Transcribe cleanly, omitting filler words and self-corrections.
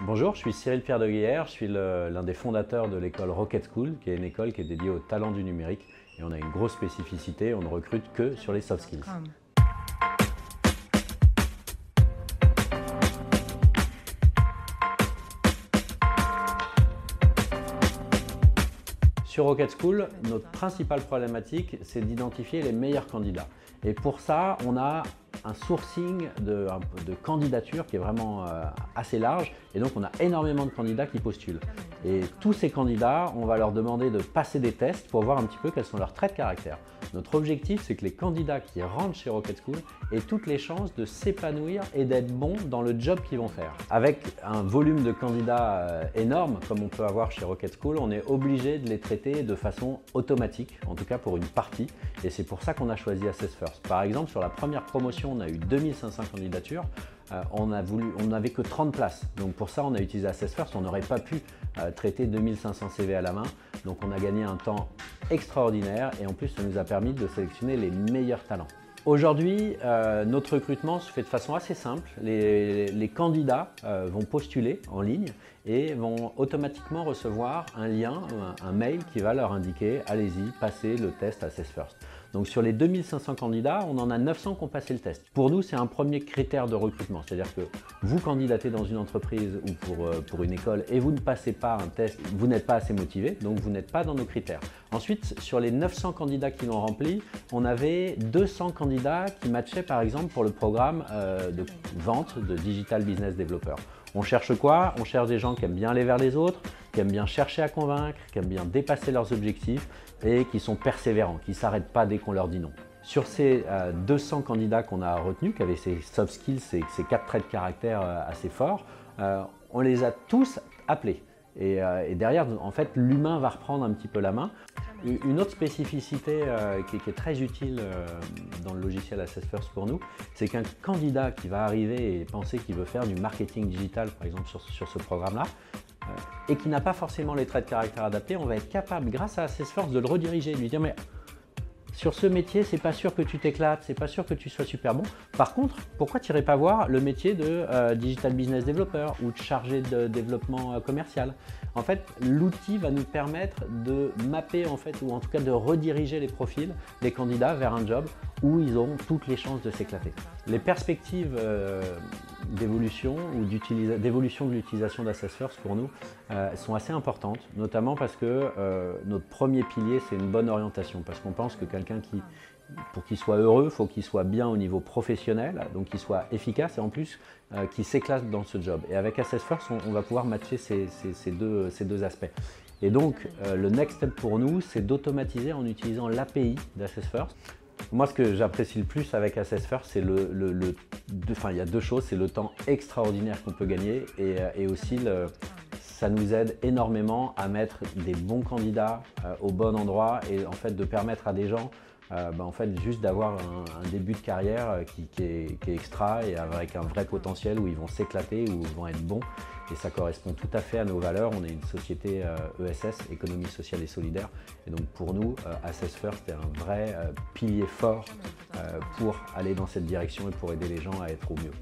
Bonjour, je suis Cyril Pierre de Guilher, je suis l'un des fondateurs de l'école Rocket School, qui est une école qui est dédiée au talent du numérique. Et on a une grosse spécificité, on ne recrute que sur les soft skills. Sur Rocket School, notre principale problématique, c'est d'identifier les meilleurs candidats. Et pour ça, on a un sourcing de candidatures qui est vraiment assez large. Et donc, on a énormément de candidats qui postulent. Et tous ces candidats, on va leur demander de passer des tests pour voir un petit peu quels sont leurs traits de caractère. Notre objectif, c'est que les candidats qui rentrent chez Rocket School aient toutes les chances de s'épanouir et d'être bons dans le job qu'ils vont faire. Avec un volume de candidats énorme, comme on peut avoir chez Rocket School, on est obligé de les traiter de façon automatique, en tout cas pour une partie. Et c'est pour ça qu'on a choisi Assess First. Par exemple, sur la première promotion, on a eu 2500 candidatures. On n'avait que 30 places. Donc pour ça, on a utilisé Assess First. On n'aurait pas pu traiter 2500 CV à la main. Donc on a gagné un temps extraordinaire et en plus, ça nous a permis de sélectionner les meilleurs talents. Aujourd'hui, notre recrutement se fait de façon assez simple. Les candidats vont postuler en ligne et vont automatiquement recevoir un lien, un mail qui va leur indiquer « Allez-y, passez le test Assess First ». Donc sur les 2500 candidats, on en a 900 qui ont passé le test. Pour nous, c'est un premier critère de recrutement. C'est-à-dire que vous candidatez dans une entreprise ou pour une école et vous ne passez pas un test, vous n'êtes pas assez motivé, donc vous n'êtes pas dans nos critères. Ensuite, sur les 900 candidats qui l'ont rempli, on avait 200 candidats qui matchaient par exemple pour le programme de vente de Digital Business Developer. On cherche quoi? On cherche des gens qui aiment bien aller vers les autres, qui aiment bien chercher à convaincre, qui aiment bien dépasser leurs objectifs et qui sont persévérants, qui ne s'arrêtent pas dès qu'on leur dit non. Sur ces 200 candidats qu'on a retenus, qui avaient ces soft skills, ces 4 traits de caractère assez forts, on les a tous appelés. Et derrière, en fait, l'humain va reprendre un petit peu la main. Une autre spécificité qui est très utile dans le logiciel Assess First pour nous, c'est qu'un candidat qui va arriver et penser qu'il veut faire du marketing digital, par exemple sur ce programme-là, et qui n'a pas forcément les traits de caractère adaptés, on va être capable, grâce à Assess First, de le rediriger, de lui dire mais sur ce métier, c'est pas sûr que tu t'éclates, c'est pas sûr que tu sois super bon. Par contre, pourquoi tu n'irais pas voir le métier de Digital Business Developer ou de chargé de développement commercial? En fait, l'outil va nous permettre de mapper en fait, ou en tout cas de rediriger les profils des candidats vers un job où ils auront toutes les chances de s'éclater. Les perspectives d'évolution ou d'évolution de l'utilisation d'Assess First pour nous sont assez importantes, notamment parce que notre premier pilier, c'est une bonne orientation, parce qu'on pense que quelqu'un pour qu'il soit heureux, il faut qu'il soit bien au niveau professionnel, donc qu'il soit efficace et en plus qu'il s'éclate dans ce job. Et avec Assess First, on va pouvoir matcher ces deux aspects. Et donc, le next step pour nous, c'est d'automatiser en utilisant l'API d'Assess First. Moi, ce que j'apprécie le plus avec Assess First, c'est il y a deux choses, c'est le temps extraordinaire qu'on peut gagner et aussi ça nous aide énormément à mettre des bons candidats au bon endroit et en fait de permettre à des gens en fait, juste d'avoir un début de carrière qui est extra et avec un vrai potentiel où ils vont s'éclater, où ils vont être bons. Et ça correspond tout à fait à nos valeurs. On est une société ESS, économie sociale et solidaire. Et donc pour nous, Assess First est un vrai pilier fort pour aller dans cette direction et pour aider les gens à être au mieux.